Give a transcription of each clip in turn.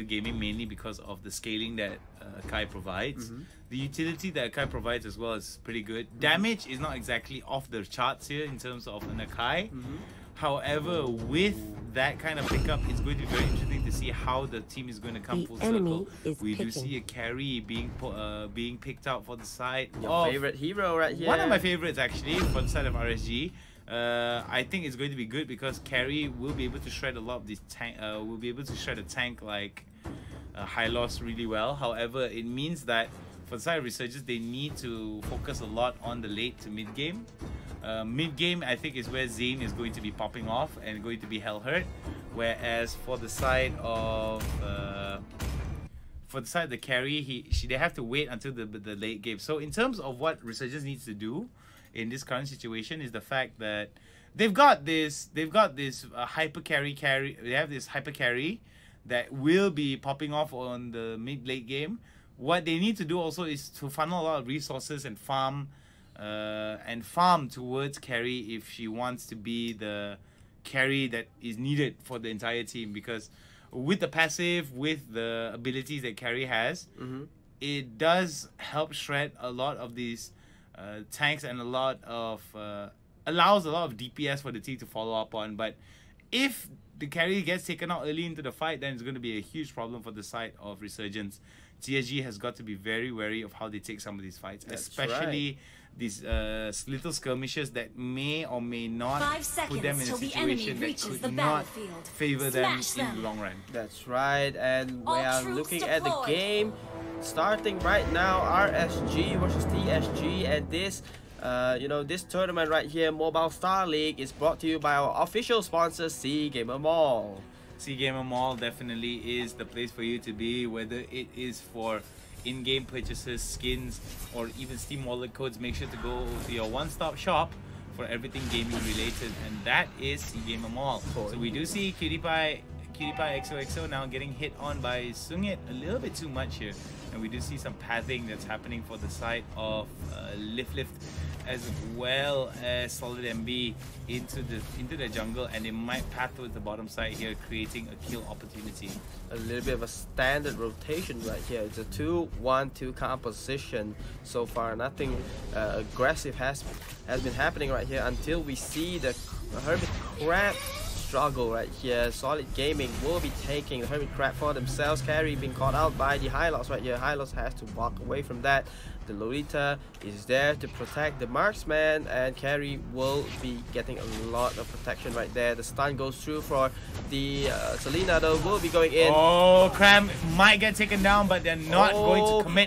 gaming, mainly because of the scaling that Kai provides. The utility that Kai provides as well is pretty good. Damage is not exactly off the charts here in terms of an Akai. However, with that kind of pickup, it's going to be very interesting to see how the team is going to come full circle. We do see a carry being picked out for the side. Your favorite hero right here. One of my favorites actually for the side of RSG. I think it's going to be good because carry will be able to shred a lot of these tank. Will be able to shred a tank like high loss really well. However, it means that for the side of Resurgence, they need to focus a lot on the late to mid game. Mid game, I think, is where Zane is going to be popping off and going to be hell hurt. Whereas for the side of the carry, they have to wait until the late game. So in terms of what Resurgence needs to do in this current situation is the fact that they've got this hyper carry. They have this hyper carry that will be popping off on the mid late game. What they need to do also is to funnel a lot of resources and farm towards carry if she wants to be the carry that is needed for the entire team, because with the passive, with the abilities that carry has, it does help shred a lot of these tanks and allows a lot of DPS for the team to follow up on. But if the carry gets taken out early into the fight, then it's going to be a huge problem for the side of Resurgence. TSG has got to be very wary of how they take some of these fights, especially these little skirmishes that may or may not put them in a situation that could not favor them in the long run. That's right, and we are looking at the game starting right now. RSG versus TSG, and this this tournament right here, Mobile Star League, is brought to you by our official sponsor, C Gamer Mall. C Gamer Mall definitely is the place for you to be, whether it is for in-game purchases, skins, or even Steam wallet codes. Make sure to go to your one-stop shop for everything gaming related, and that is C Gamer Mall. So we do see Cutie Pie XOXO now getting hit on by Sungit a little bit too much here, and we do see some pathing that's happening for the side of Lift, as well as Solid MB into the jungle, and they might path towards the bottom side here, creating a kill opportunity. A little bit of a standard rotation right here. It's a 2-1-2 composition so far. Nothing aggressive has been happening right here until we see the Hermit Crab struggle right here. Solid Gaming will be taking the Hermit Crab for themselves. Carry being caught out by the Hylos right here. Hylos has to walk away from that. The Lolita is there to protect the marksman, and Carry will be getting a lot of protection right there. The stun goes through for the Selena, though, will be going in. Oh, Cram might get taken down, but they're not going to commit.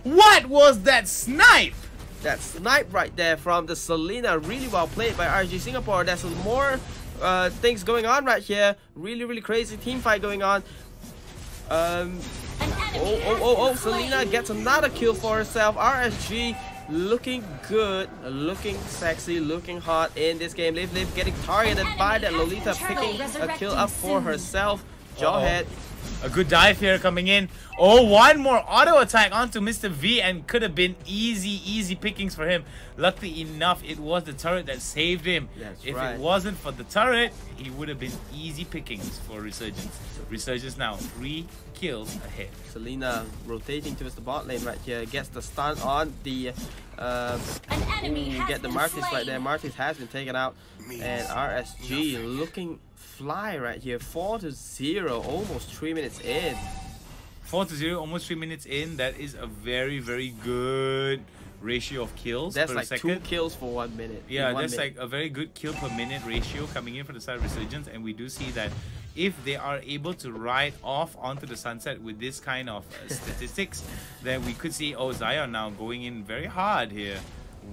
What was that snipe? That snipe right there from the Selena, really well played by RSG Singapore. There's more things going on right here. Really crazy team fight going on. Selena gets another kill for herself. RSG looking good, looking sexy, looking hot in this game. Liv getting targeted by that Lolita, picking a kill up for herself. Jawhead. A good dive here coming in. Oh, one more auto attack onto Mr. V, and could have been easy pickings for him. Luckily enough, it was the turret that saved him. If it wasn't for the turret, he would have been easy pickings for Resurgence. Resurgence now 3 kills ahead. Selena rotating towards the bot lane right here, gets the stun on the get the Martis right there. Martis has been taken out, and RSG looking fly right here. 4-0, almost 3 minutes in. 4-0, almost 3 minutes in. That is a very good ratio of kills. That's per like second. 2 kills for 1 minute. Yeah, that's like a very good kill per minute ratio coming in for the side of Resurgence, and we do see that if they are able to ride off onto the sunset with this kind of statistics, then we could see Zion now going in very hard here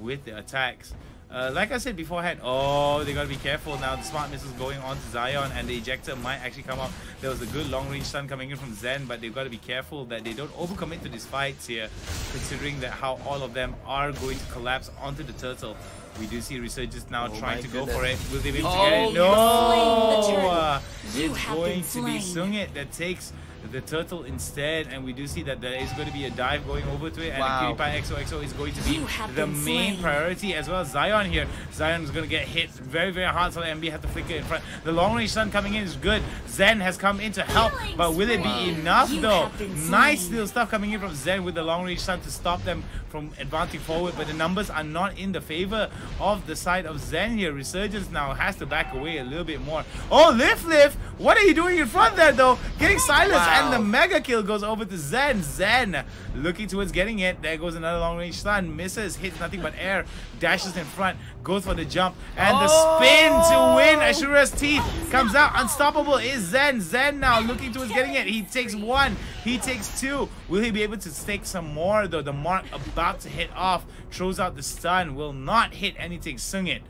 with the attacks. Like I said beforehand, they gotta be careful now. The smart missiles going on to Zion, and the ejector might actually come up. There was a good long range stun coming in from Zen, but they've got to be careful that they don't overcommit to these fights here, considering that how all of them are going to collapse onto the turtle. We do see Resurgence now trying to go for it. Will they be able to get it? No! It's going to be Sungit that takes the turtle instead, and we do see that there is going to be a dive going over to it, and wow. the PewDiePie XOXO is going to be the main priority, as well as Zion here. Zion is going to get hit very, very hard, so MB have to flicker in front. The long range stun coming in is good. Zen has come in to help, but will it be enough though? Nice little stuff coming in from Zen with the long range stun to stop them from advancing forward, but the numbers are not in the favor of the side of Zen here. Resurgence now has to back away a little bit more. Oh, Lift, what are you doing in front there though? Getting silenced, and the mega kill goes over to Zen. Zen looking towards getting it. There goes another long range stun. Misses, hits nothing but air, dashes in front, goes for the jump, and the spin to win. Ashura's teeth comes out. Unstoppable is Zen. Zen now looking towards getting it. He takes one, he takes two. Will he be able to stake some more though? The mark about to hit off, throws out the stun, will not hit anything. Sungit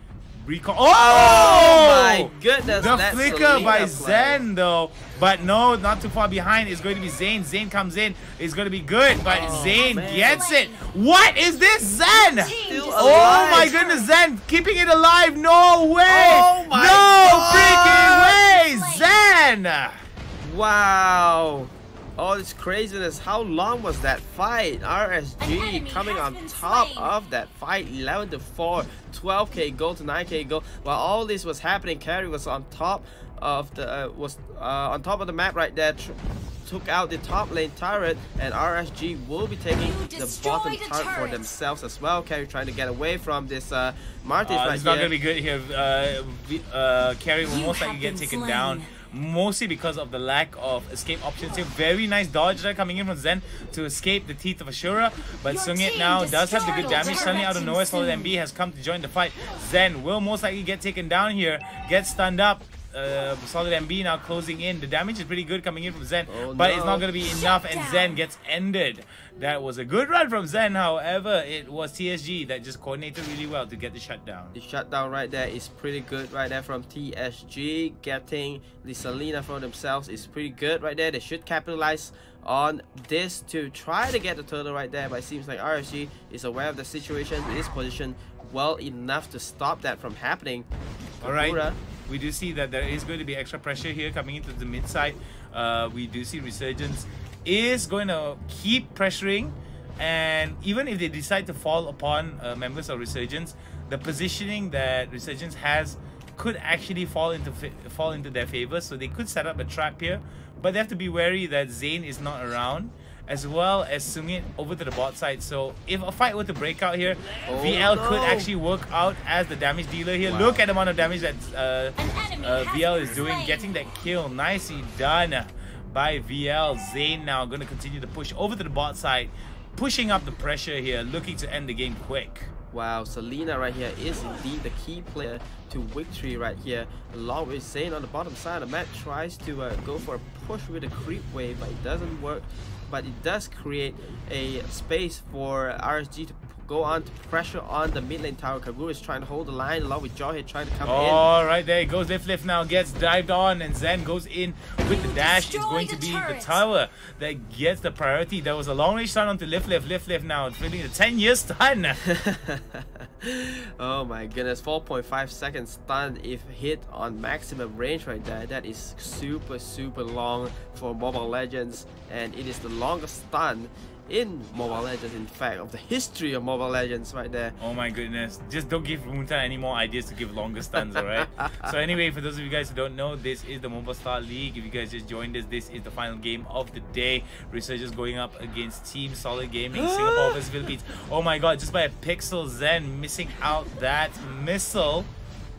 recall. Oh my goodness! The flicker by Zen though, but no, not too far behind. Is going to be Zane. Zane comes in, is going to be good, but Zane gets it. What is this, Zen? Oh my goodness, Zen keeping it alive. No way! Oh my no freaking way, Zen! Wow! All this craziness. How long was that fight? RSG coming on top of that fight, 11-4, 12k gold to 9k gold. While all this was happening, Carry was on top of the on top of the map right there. Took out the top lane turret, and RSG will be taking the bottom turret for themselves as well. Carry trying to get away from this Martis right here. It's not going to be good here. Carry will most likely get taken down, mostly because of the lack of escape options here. Very nice dodge there coming in from Zen to escape the teeth of Ashura, but Sungit now does have the good damage. Suddenly out of nowhere, Solid MB has come to join the fight. Zen will most likely get taken down here, get stunned up. Solid MB now closing in. The damage is pretty good coming in from Zen, but it's not going to be enough, and Zen gets ended. That was a good run from Zen, however, it was TSG that just coordinated really well to get the shutdown. The shutdown right there is pretty good right there from TSG. Getting the Selena for themselves is pretty good right there. They should capitalize on this to try to get the turtle right there, but it seems like RSG is aware of the situation, is positioned well enough to stop that from happening. Alright, we do see that there is going to be extra pressure here coming into the mid side. We do see Resurgence is going to keep pressuring, and even if they decide to fall upon members of Resurgence, the positioning that Resurgence has could actually fall into their favor, so they could set up a trap here, but they have to be wary that Zane is not around, as well as Sungit over to the bot side. So if a fight were to break out here, VL could actually work out as the damage dealer here. Look at the amount of damage that VL is doing, getting that kill. Nicely done by VL. Zane now going to continue to push over to the bot side, pushing up the pressure here, looking to end the game quick. Wow, Selena right here is indeed the key player to victory right here. Along with Zane on the bottom side, the map tries to go for a push with a creep wave, but it doesn't work. But it does create a space for RSG to go on to pressure on the mid lane tower. Kagura is trying to hold the line along with Jawhead trying to come in. Oh, right there goes Lift now, gets dived on, and Zen goes in with the dash. It's going to be the tower that gets the priority. There was a long range stun onto Lift now feeling the 10-year stun. Oh my goodness, 4.5 seconds stun if hit on maximum range right there. That is super long for Mobile Legends, and it is the longest stun in Mobile Legends, in fact, of the history of Mobile Legends right there. Oh my goodness, just don't give Munta any more ideas to give longer stuns, alright? So anyway, for those of you guys who don't know, this is the Mobile Star League. If you guys just joined us, this is the final game of the day. Resurgence going up against Team Solid Gaming, Singapore vs Philippines. Oh my god, just by a pixel, Zen missing out that missile,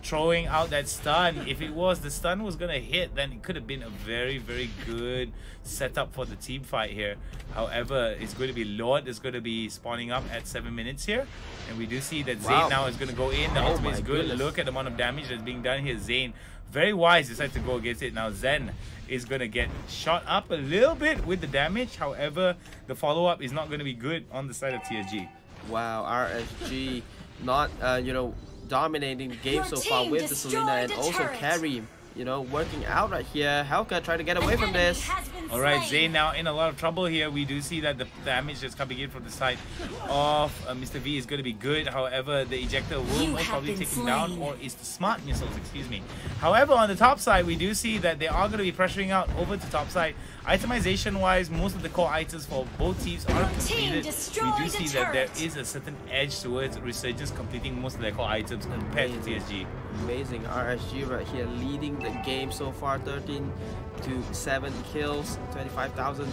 throwing out that stun. If it was, the stun was gonna hit, then it could have been a very good setup for the team fight here. However, it's going to be Lord is going to be spawning up at 7 minutes here, and we do see that Zane now is going to go in. The ultimate is good. Look at the amount of damage that's being done here. Zane, very wise, decides to go against it. Now Zen is going to get shot up a little bit with the damage. However, the follow-up is not going to be good on the side of TSG. Wow, RSG not you know, dominating the game so far with the Selena, and also Carry, you know, working out right here. Helka trying to get away from this. Alright, Zayn now in a lot of trouble here. We do see that the damage that's coming in from the side of Mr. V is going to be good. However, the ejector will most probably take him down, or is the smart missiles, excuse me. However, on the top side, we do see that they are going to be pressuring out over to top side. Itemization wise, most of the core items for both teams are completed. We do see that there is a certain edge towards Resurgence completing most of their core items compared to TSG. Amazing. RSG right here leading the game so far, 13 to 7 kills, 25,000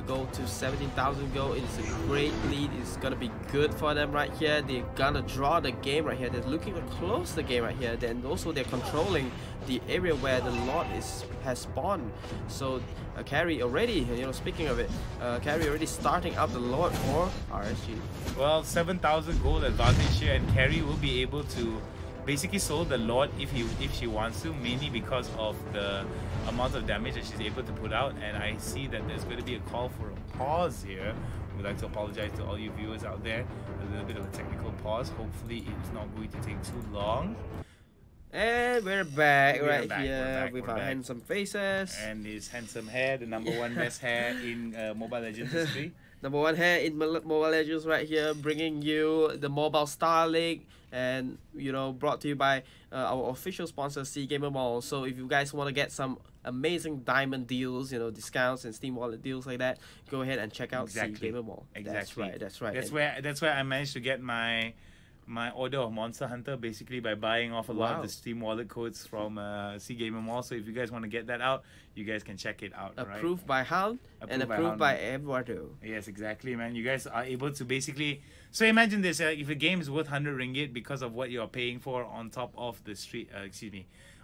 gold to 17,000 gold. It's a great lead. It's gonna be good for them right here. They're gonna draw the game right here. They're looking to close the game right here. Then also they're controlling the area where the Lord has spawned. So carry already, speaking of it, carry already starting up the Lord for RSG. Well, 7,000 gold advantage here, and carry will be able to basically solo the Lord if she wants to, mainly because of the amount of damage that she's able to put out. And I see that there's going to be a call for a pause here. We'd like to apologize to all you viewers out there. A little bit of a technical pause. Hopefully it's not going to take too long. And we're back here with our handsome faces. And his handsome hair, the #1 best hair in Mobile Legends history. #1 hair in Mobile Legends right here, bringing you the Mobile Star League, and brought to you by our official sponsor C-Gamer Mall. So if you guys want to get some amazing diamond deals, discounts and Steam Wallet deals like that, go ahead and check out C-Gamer Mall. Exactly. That's right. That's where I managed to get my order of Monster Hunter, basically by buying off a lot of the Steam Wallet codes from C-Gamer Mall. So if you guys want to get that out, you guys can check it out. Approved by Hound and approved by Eduardo. Yes, exactly, man. You guys are able to basically... So imagine this, if a game is worth 100 ringgit because of what you're paying for on top of the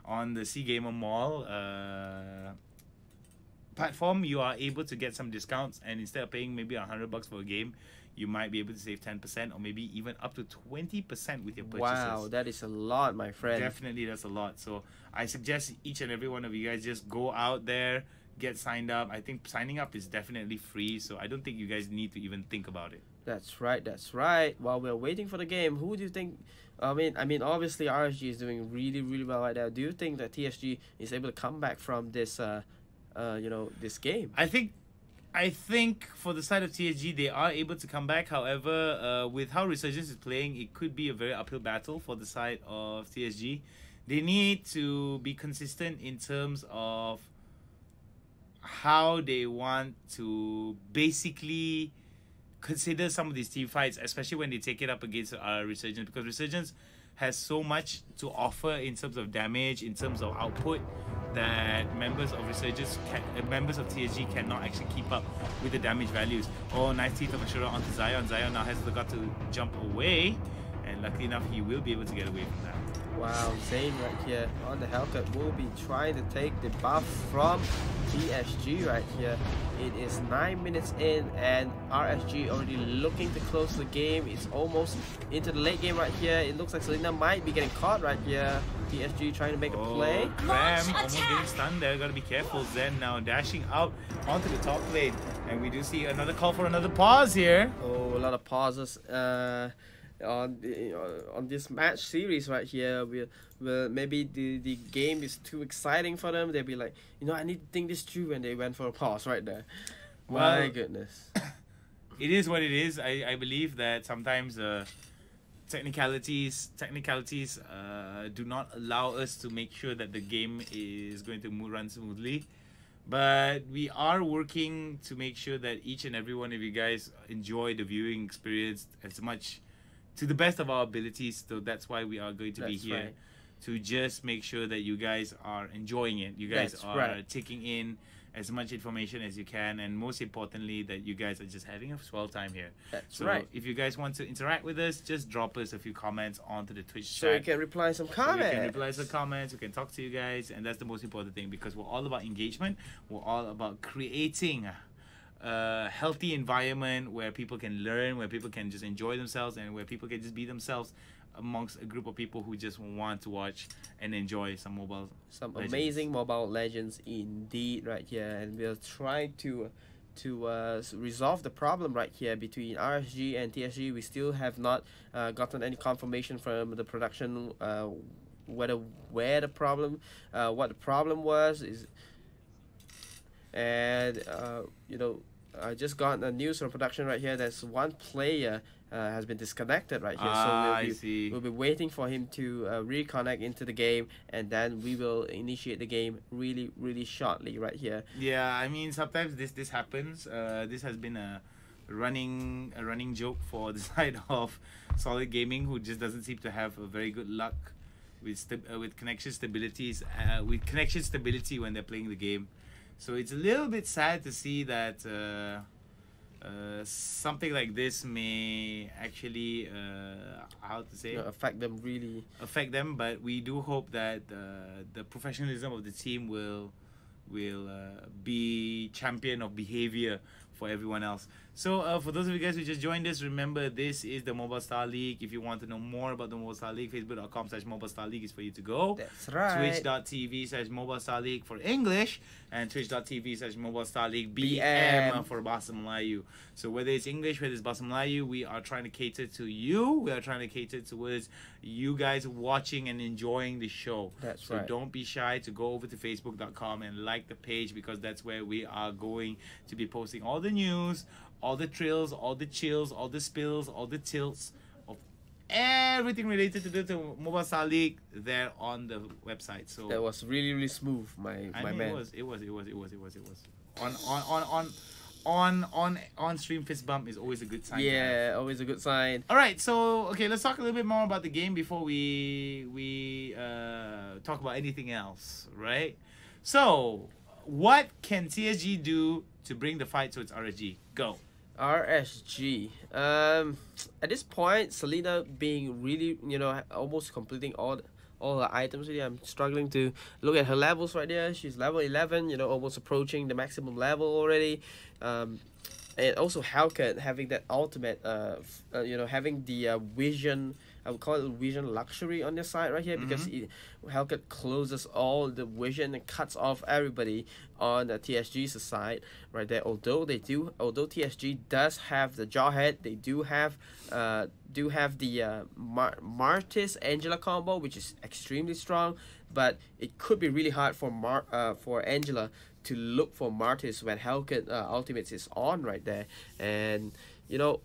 on the C-Gamer Mall platform, you are able to get some discounts, and instead of paying maybe $100 for a game, you might be able to save 10% or maybe even up to 20% with your purchases. Wow, that is a lot, my friend. Definitely, that's a lot. So I suggest each and every one of you guys just go out there, get signed up. I think signing up is definitely free, so I don't think you guys need to even think about it. That's right. While we're waiting for the game, who do you think... I mean, obviously RSG is doing really, really well right now. Do you think that TSG is able to come back from this, this game? I think for the side of TSG, they are able to come back. However, with how Resurgence is playing, it could be a very uphill battle for the side of TSG. They need to be consistent in terms of how they want to basically consider some of these team fights, especially when they take it up against Resurgence, because Resurgence has so much to offer in terms of damage, in terms of output, that members of Resurgence, members of TSG cannot actually keep up with the damage values. Oh, nice teeth of Ashura onto Zion. Zion now has got to jump away, and luckily enough, he will be able to get away from that. Wow, Zayn right here on the Hellcat will be trying to take the buff from TSG right here. It is 9 minutes in, and RSG already looking to close the game. It's almost into the late game right here. It looks like Selena might be getting caught right here. TSG trying to make a play. Bam, almost getting stunned there. Gotta be careful. Zen now dashing out onto the top lane, and we do see another call for another pause here. Oh, a lot of pauses. On this match series right here, maybe the game is too exciting for them. They'll be like, I need to think this through, and they went for a pause right there. My goodness. It is what it is. I believe that sometimes technicalities do not allow us to make sure that the game is going to run smoothly. But we are working to make sure that each and every one of you guys enjoy the viewing experience as much to the best of our abilities. So that's why we are going to be here, to just make sure that you guys are enjoying it. You guys are taking in as much information as you can, and most importantly, that you guys are just having a swell time here. That's right. If you guys want to interact with us, just drop us a few comments onto the Twitch chat. So you can reply some comments. We can talk to you guys, and that's the most important thing, because we're all about engagement. We're all about creating a healthy environment where people can learn, where people can just enjoy themselves, and where people can just be themselves amongst a group of people who just want to watch and enjoy some amazing Mobile Legends indeed right here. And we'll try to resolve the problem right here between RSG and TSG. We still have not gotten any confirmation from the production what the problem was. And you know, I just got the news from production right here. There's one player has been disconnected right here, so we'll be waiting for him to reconnect into the game, and then we will initiate the game really shortly right here. Yeah, I mean sometimes this happens. This has been a running joke for the side of Solid Gaming, who just doesn't seem to have a very good luck with connection stabilities with connection stability when they're playing the game. So it's a little bit sad to see that something like this may actually how to say affect them, but we do hope that the professionalism of the team will be champion of behavior for everyone else. So for those of you guys who just joined us, remember this is the Mobile Star League. If you want to know more about the Mobile Star League, facebook.com/Mobile Star League is for you to go. That's right. Twitch.tv/Mobile Star League for English, and twitch.tv/Mobile Star League BM for Bahasa Melayu. So whether it's English, whether it's Bahasa Melayu, we are trying to cater to you. We are trying to cater towards you guys watching and enjoying the show. That's right. So don't be shy to go over to facebook.com and like the page, because that's where we are going to be posting all the news, all the trills, all the chills, all the spills, all the tilts of everything related to the Mobile Star League there on the website. So that was really smooth, my man. It was. On stream fist bump is always a good sign. Yeah, always a good sign. All right, so okay, let's talk a little bit more about the game before we talk about anything else, right? So, what can TSG do to bring the fight to its RSG? Go. RSG. At this point, Selena being really, almost completing all her items. Really, I'm struggling to look at her levels right there. She's level 11, almost approaching the maximum level already. And also Hellcat having that ultimate, having the vision. I would call it vision luxury on this side right here, because Hellcat closes all the vision and cuts off everybody on the TSG's side right there. Although TSG does have the Jawhead, they do have the Martis Angela combo, which is extremely strong, but it could be really hard for Angela to look for Martis when Hellcat ultimates is on right there. And to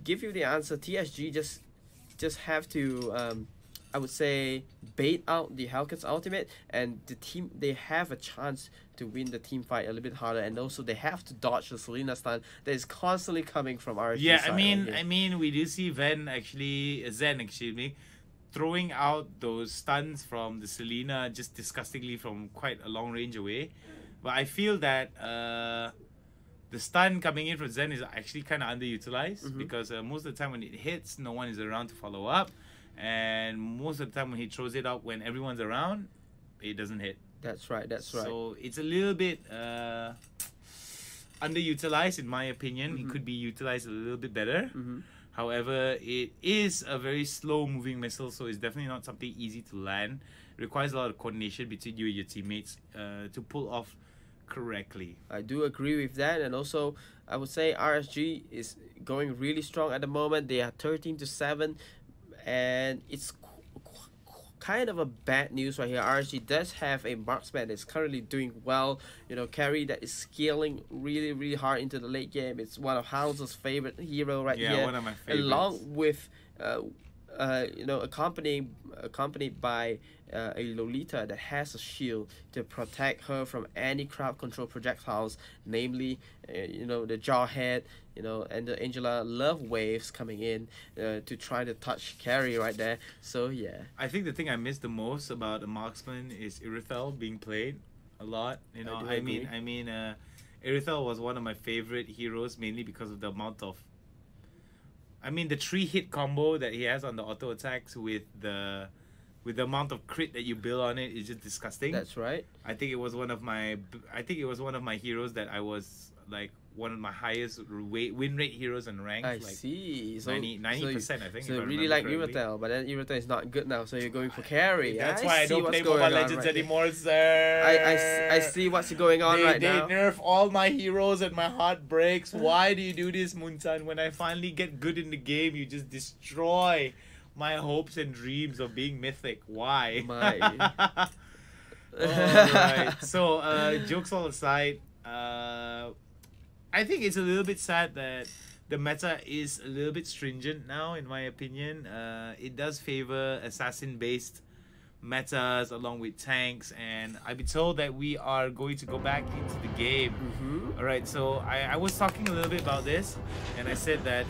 give you the answer, TSG just have to I would say bait out the Hellcat's ultimate, and the team, they have a chance to win the team fight a little bit harder, and also they have to dodge the Selena stun that is constantly coming from RSG. Yeah, I mean we do see Zen actually throwing out those stuns from the Selena just disgustingly from quite a long range away. But I feel that the stun coming in from Zen is actually kind of underutilized, because most of the time when it hits, no one is around to follow up. And most of the time when he throws it out when everyone's around, it doesn't hit. That's right. So it's a little bit underutilized in my opinion. It could be utilized a little bit better. However, it is a very slow moving missile, so it's definitely not something easy to land. It requires a lot of coordination between you and your teammates to pull off correctly. I do agree with that, and also I would say RSG is going really strong at the moment. They are 13-7, and it's kind of a bad news right here. RSG does have a marksman that's currently doing well, carry that is scaling really hard into the late game. It's one of House's favorite hero right here. Yeah, one of my favorites. Along with accompanied by a Lolita that has a shield to protect her from any crowd control projectiles, namely the Jawhead, and the Angela love waves coming in to try to touch carry right there. So yeah, I think the thing I miss the most about a marksman is Irithel being played a lot. I mean Irithel was one of my favorite heroes, mainly because of the amount of the 3-hit combo that he has on the auto attacks with the amount of crit that you build on it is just disgusting. That's right. I think it was one of my heroes that I was like one of my highest win rate heroes and ranks. I see. So 90%, I think. So you really like Irithel, but then Irithel is not good now, so you're going for carry. That's why I don't play Mobile Legends anymore, sir. I see what's going on right now. They nerf all my heroes and my heart breaks. Why do you do this, Munsan? When I finally get good in the game, you just destroy my hopes and dreams of being mythic. Why? Alright, so jokes all aside, I think it's a little bit sad that the meta is a little bit stringent now, in my opinion. It does favor assassin-based metas along with tanks, and I've been told that we are going to go back into the game. Alright, so I was talking a little bit about this, and I said that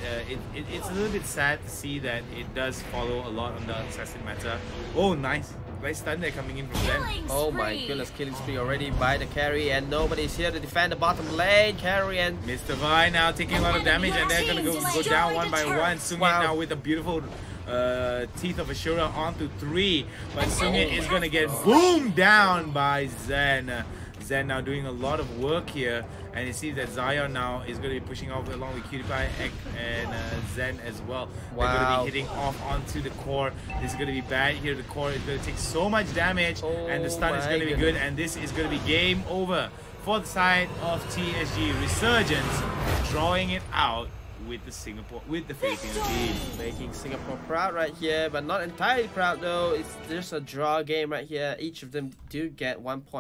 it's a little bit sad to see that it does follow a lot on the assassin meta. Oh, nice stun there coming in from Zen. Oh my goodness, killing spree already by the carry, and nobody's here to defend the bottom lane. Carry and Mr. Vi now taking a lot of damage, and they're gonna go down one by one. Sungit now with a beautiful Teeth of Ashura onto 3, but Sungit is gonna get boomed down by Zen. Zen now doing a lot of work here, and you see that Zion now is going to be pushing off along with PewDiePie and Zen as well. They're going to be hitting off onto the core. This is going to be bad here. The core is going to take so much damage, and the stun is going to be good, and this is going to be game over for the side of TSG. Resurgence drawing it out with the Filipino team. Making Singapore proud right here, but not entirely proud though. It's just a draw game right here. Each of them do get 1 point.